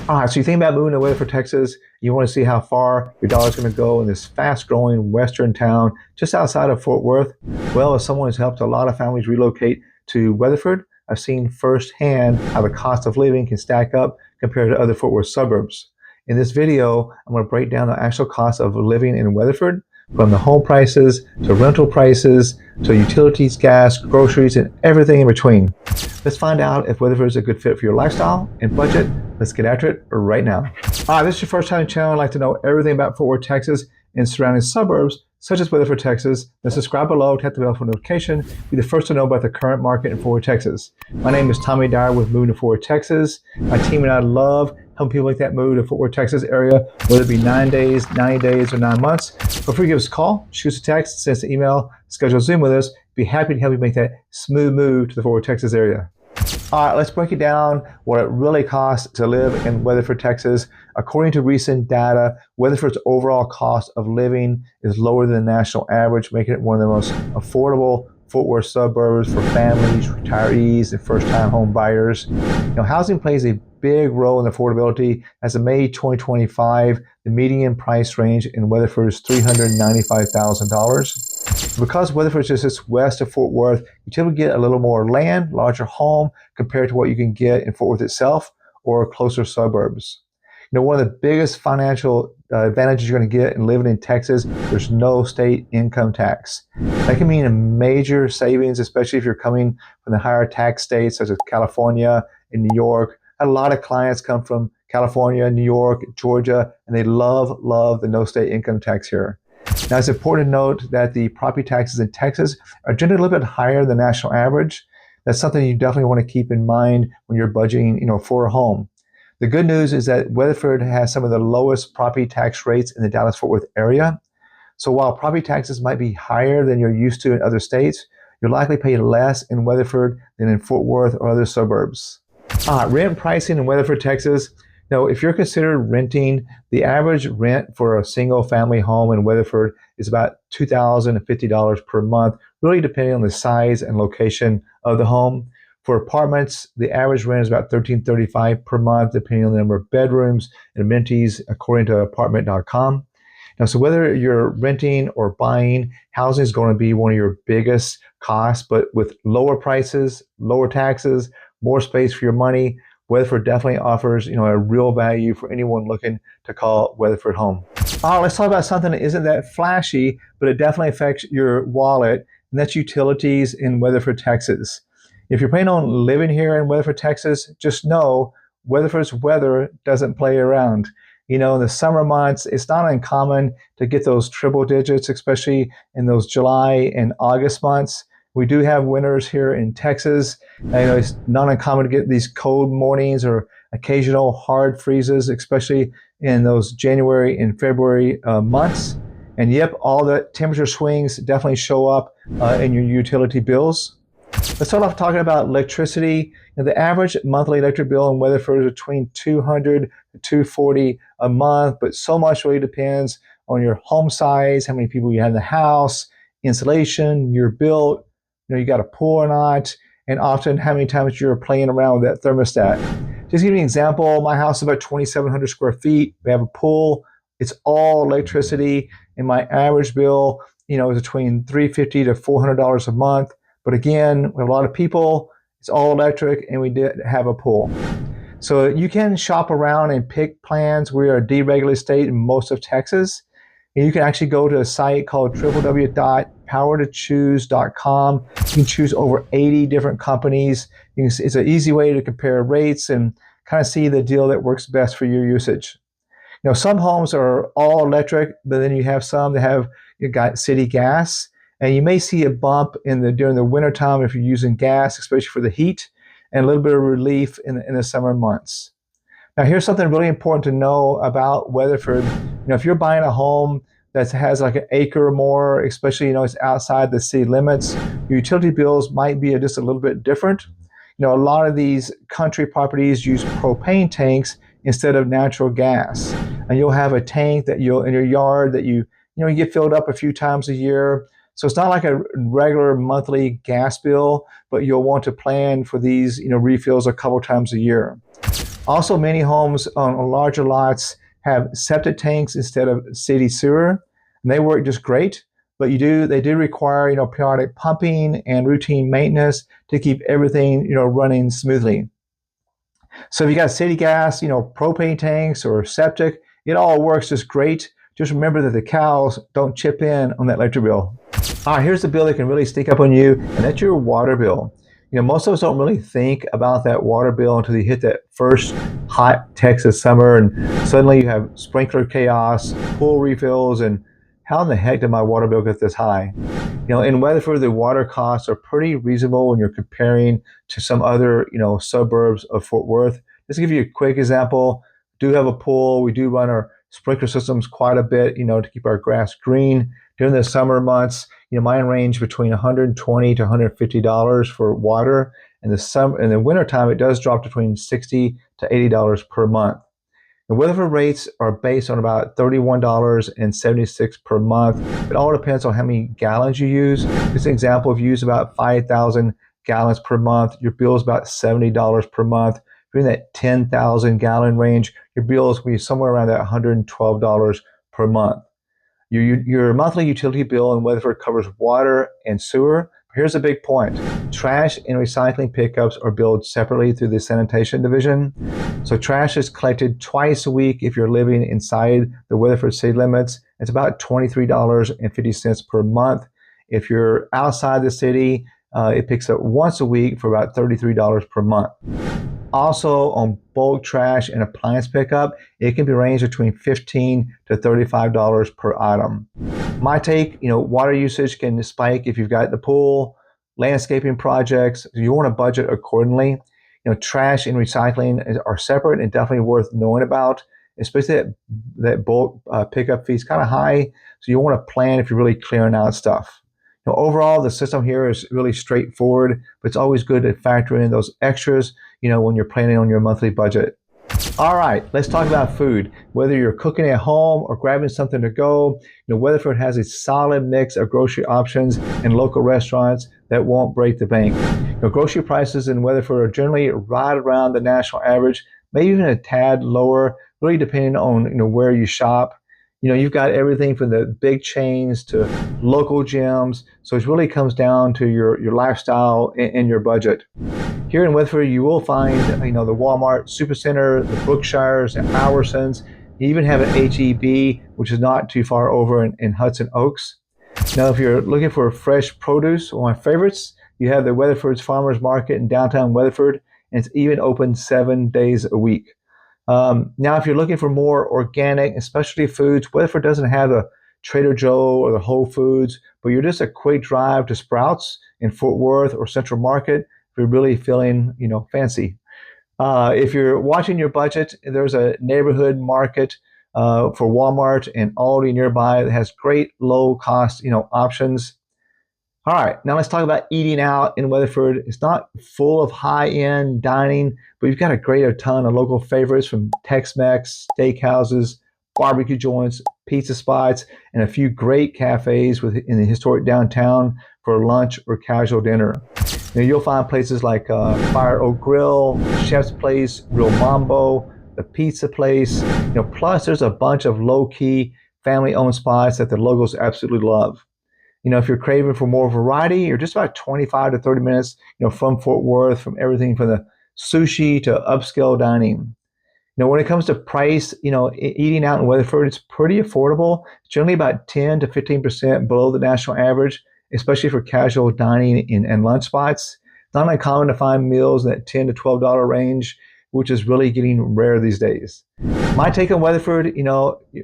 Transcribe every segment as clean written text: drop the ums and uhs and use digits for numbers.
All right, so you think about moving to Weatherford, Texas. You want to see how far your dollar's going to go in this fast-growing western town just outside of Fort Worth. Well, as someone who's helped a lot of families relocate to Weatherford, I've seen firsthand how the cost of living can stack up compared to other Fort Worth suburbs. In this video, I'm going to break down the actual cost of living in Weatherford, from the home prices to rental prices to utilities, gas, groceries, and everything in between. Let's find out if Weatherford is a good fit for your lifestyle and budget. Let's get after it right now. Hi, this is your first time on the channel. I'd like to know everything about Fort Worth, Texas and surrounding suburbs such as Weatherford, Texas. Then subscribe below, tap the bell for notification. Be the first to know about the current market in Fort Worth, Texas. My name is Tommy Dyer with Moving to Fort Worth, Texas. My team and I love helping people like that move to Fort Worth, Texas area, whether it be 9 days, 90 days, or 9 months. Feel free to give us a call, shoot us a text, send us an email, schedule a Zoom with us. Be happy to help you make that smooth move to the Fort Worth, Texas area. All right, let's break it down what it really costs to live in Weatherford, Texas. According to recent data, Weatherford's overall cost of living is lower than the national average, making it one of the most affordable Fort Worth suburbs for families, retirees, and first-time home buyers. Housing plays a big role in affordability. As of May 2025, the median price range in Weatherford is $395,000. Because Weatherford is just west of Fort Worth, you typically get a little more land, larger home compared to what you can get in Fort Worth itself or closer suburbs. One of the biggest financial advantages you're going to get in living in Texas, there's no state income tax. That can mean a major savings, especially if you're coming from the higher tax states such as California and New York. I had a lot of clients come from California, New York, Georgia, and they love the no state income tax here. Now, it's important to note that the property taxes in Texas are generally a little bit higher than the national average. That's something you definitely want to keep in mind when you're budgeting, for a home. The good news is that Weatherford has some of the lowest property tax rates in the Dallas-Fort Worth area. So while property taxes might be higher than you're used to in other states, you'll likely pay less in Weatherford than in Fort Worth or other suburbs. Rent pricing in Weatherford, Texas. Now, if you're considered renting, the average rent for a single family home in Weatherford is about $2,050 per month, really depending on the size and location of the home. For apartments, the average rent is about $1,335 per month, depending on the number of bedrooms and amenities, according to apartment.com. Now, so whether you're renting or buying, housing is going to be one of your biggest costs, but with lower prices, lower taxes, more space for your money, Weatherford definitely offers, a real value for anyone looking to call Weatherford home. Let's talk about something that isn't that flashy, but it definitely affects your wallet, and that's utilities in Weatherford, Texas. If you're planning on living here in Weatherford, Texas, just know Weatherford's weather doesn't play around. In the summer months, it's not uncommon to get those triple digits, especially in those July and August months. We do have winters here in Texas. It's not uncommon to get these cold mornings or occasional hard freezes, especially in those January and February months. And yep, all the temperature swings definitely show up in your utility bills. Let's start off talking about electricity. The average monthly electric bill in Weatherford is between $200 to $240 a month, but so much really depends on your home size, how many people you have in the house, insulation, your built, you got a pool or not, and often how many times you're playing around with that thermostat. Just to give you an example, my house is about 2,700 square feet. We have a pool. It's all electricity, and my average bill, is between $350 to $400 a month. But again, we have a lot of people. It's all electric, and we did have a pool. So you can shop around and pick plans. We are a deregulated state in most of Texas. And you can actually go to a site called www.powertochoose.com. You can choose over 80 different companies. It's an easy way to compare rates and kind of see the deal that works best for your usage. Some homes are all electric, but then you have some that have got city gas. And you may see a bump during the wintertime if you're using gas, especially for the heat, and a little bit of relief in the summer months. Now, here's something really important to know about Weatherford. If you're buying a home that has like an acre or more, especially, it's outside the city limits, your utility bills might be just a little bit different. A lot of these country properties use propane tanks instead of natural gas. And you'll have a tank that in your yard that you get filled up a few times a year. So it's not like a regular monthly gas bill, but you'll want to plan for these refills a couple times a year. Also, many homes on larger lots have septic tanks instead of city sewer, and they work just great. But they do require periodic pumping and routine maintenance to keep everything running smoothly. So if you got city gas, propane tanks or septic, it all works just great. Just remember that the cows don't chip in on that electric bill. All right, here's the bill that can really sneak up on you, and that's your water bill. Most of us don't really think about that water bill until you hit that first hot Texas summer, and suddenly you have sprinkler chaos, pool refills, and how in the heck did my water bill get this high? In Weatherford, the water costs are pretty reasonable when you're comparing to some other, suburbs of Fort Worth. Just to give you a quick example, do have a pool. We do run our sprinkler systems quite a bit, to keep our grass green. During the summer months, mine range between $120 to $150 for water. In the wintertime, it does drop between $60 to $80 per month. The Weatherford rates are based on about $31.76 per month. It all depends on how many gallons you use. Just an example, if you use about 5,000 gallons per month, your bill is about $70 per month. If you're in that 10,000 gallon range, your bill is going to be somewhere around that $112 per month. Your monthly utility bill in Weatherford covers water and sewer. Here's a big point. Trash and recycling pickups are billed separately through the sanitation division. So trash is collected twice a week if you're living inside the Weatherford city limits. It's about $23.50 per month. If you're outside the city, it picks up once a week for about $33 per month. Also, on bulk trash and appliance pickup, it can be ranged between $15 to $35 per item. My take, water usage can spike if you've got the pool, landscaping projects. You want to budget accordingly. Trash and recycling are separate and definitely worth knowing about, especially that bulk pickup fee is kind of high. So you want to plan if you're really clearing out stuff. Overall, the system here is really straightforward, but it's always good to factor in those extras, when you're planning on your monthly budget. All right, let's talk about food. Whether you're cooking at home or grabbing something to go, Weatherford has a solid mix of grocery options and local restaurants that won't break the bank. Grocery prices in Weatherford are generally right around the national average, maybe even a tad lower, really depending on where you shop. You've got everything from the big chains to local gyms, so it really comes down to your lifestyle and your budget. Here in Weatherford, you will find, the Walmart Supercenter, the Brookshires, the Albertsons. You even have an HEB, which is not too far over in Hudson Oaks. Now, if you're looking for fresh produce, one of my favorites, you have the Weatherford's Farmers Market in downtown Weatherford, and it's even open 7 days a week. Now, if you're looking for more organic and specialty foods, Weatherford doesn't have the Trader Joe or the Whole Foods, but you're just a quick drive to Sprouts in Fort Worth or Central Market if you're really feeling, fancy. If you're watching your budget, there's a neighborhood market for Walmart and Aldi nearby that has great low cost, options. All right, now let's talk about eating out in Weatherford. It's not full of high-end dining, but you've got a ton of local favorites from Tex-Mex, steakhouses, barbecue joints, pizza spots, and a few great cafes in the historic downtown for lunch or casual dinner. You'll find places like Fire Oak Grill, Chef's Place, Real Mambo, the Pizza Place. Plus there's a bunch of low-key family-owned spots that the locals absolutely love. If you're craving for more variety, you're just about 25 to 30 minutes, from Fort Worth, from everything from the sushi to upscale dining. When it comes to price, eating out in Weatherford, it's pretty affordable. It's generally about 10 to 15% below the national average, especially for casual dining and lunch spots. It's not uncommon to find meals in that $10 to $12 range, which is really getting rare these days. My take on Weatherford,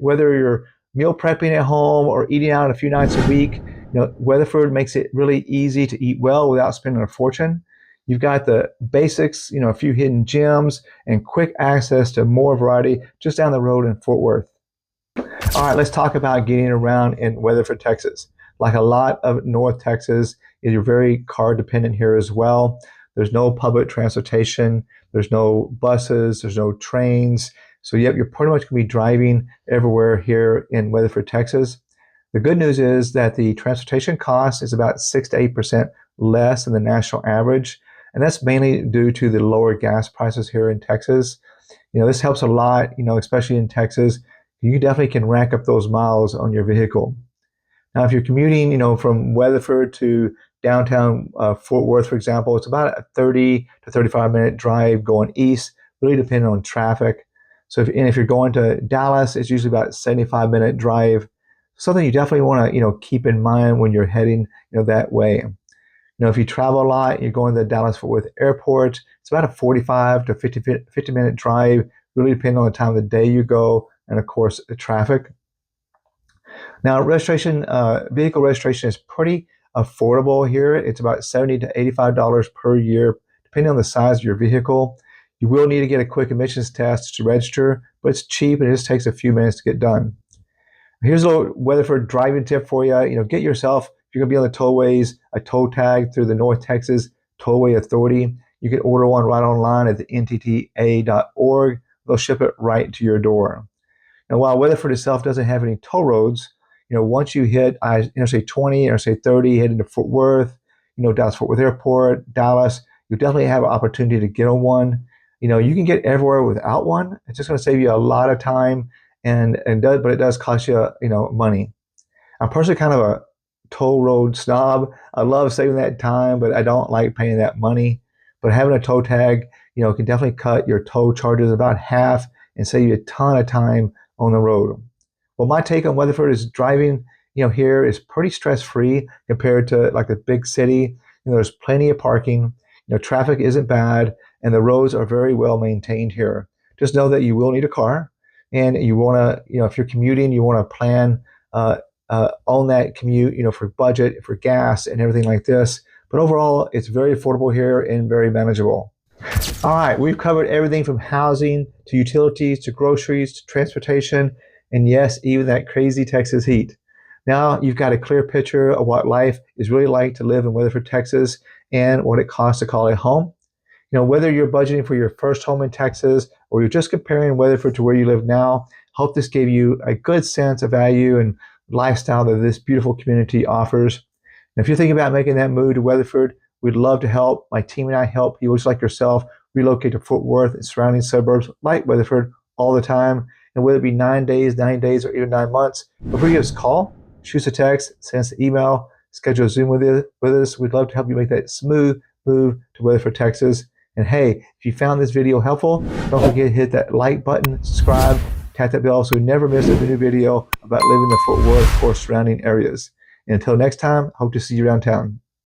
whether you're meal prepping at home or eating out a few nights a week, Weatherford makes it really easy to eat well without spending a fortune. You've got the basics, a few hidden gems, and quick access to more variety just down the road in Fort Worth. All right, let's talk about getting around in Weatherford, Texas. Like a lot of North Texas, you're very car dependent here as well. There's no public transportation, there's no buses, there's no trains. So yep, you're pretty much going to be driving everywhere here in Weatherford, Texas. The good news is that the transportation cost is about 6 to 8% less than the national average. And that's mainly due to the lower gas prices here in Texas. This helps a lot, especially in Texas. You definitely can rack up those miles on your vehicle. Now, if you're commuting, from Weatherford to downtown Fort Worth, for example, it's about a 30 to 35-minute drive going east, really depending on traffic. So, if you're going to Dallas, it's usually about a 75-minute drive. Something you definitely want to, keep in mind when you're heading, that way. If you travel a lot, you're going to the Dallas-Fort Worth Airport, it's about a 45 to 50-minute drive, really depending on the time of the day you go, and of course, the traffic. Now, vehicle registration is pretty affordable here. It's about $70 to $85 per year, depending on the size of your vehicle. You will need to get a quick emissions test to register, but it's cheap and it just takes a few minutes to get done. Here's a little Weatherford driving tip for you. Get yourself, if you're going to be on the tollways, a toll tag through the North Texas Tollway Authority. You can order one right online at the ntta.org. They'll ship it right to your door. Now, while Weatherford itself doesn't have any toll roads, once you hit Interstate 20, Interstate 30, head into Fort Worth, Dallas-Fort Worth Airport, Dallas, you definitely have an opportunity to get on one. You can get everywhere without one. It's just going to save you a lot of time, but it does cost you, money. I'm personally kind of a toll road snob. I love saving that time, but I don't like paying that money. But having a toll tag, can definitely cut your toll charges about half and save you a ton of time on the road. Well, my take on Weatherford is driving, here is pretty stress-free compared to like a big city. There's plenty of parking. Traffic isn't bad, and the roads are very well maintained here. Just know that you will need a car, and you want to, if you're commuting, you want to plan on that commute, for budget, for gas, and everything like this. But overall, it's very affordable here and very manageable. All right, we've covered everything from housing to utilities to groceries to transportation, and yes, even that crazy Texas heat. Now you've got a clear picture of what life is really like to live in Weatherford, Texas, and what it costs to call it home. Whether you're budgeting for your first home in Texas or you're just comparing Weatherford to where you live now, hope this gave you a good sense of value and lifestyle that this beautiful community offers. And if you're thinking about making that move to Weatherford, we'd love to help. My team and I help people just like yourself relocate to Fort Worth and surrounding suburbs like Weatherford all the time. And whether it be 9 days, 9 days, or even 9 months, before you give us a call, shoot us a text, send us an email, schedule a Zoom with us. We'd love to help you make that smooth move to Weatherford, Texas. And hey, if you found this video helpful, don't forget to hit that like button, subscribe, tap that bell so you never miss a new video about living in the Fort Worth or surrounding areas. And until next time, hope to see you around town.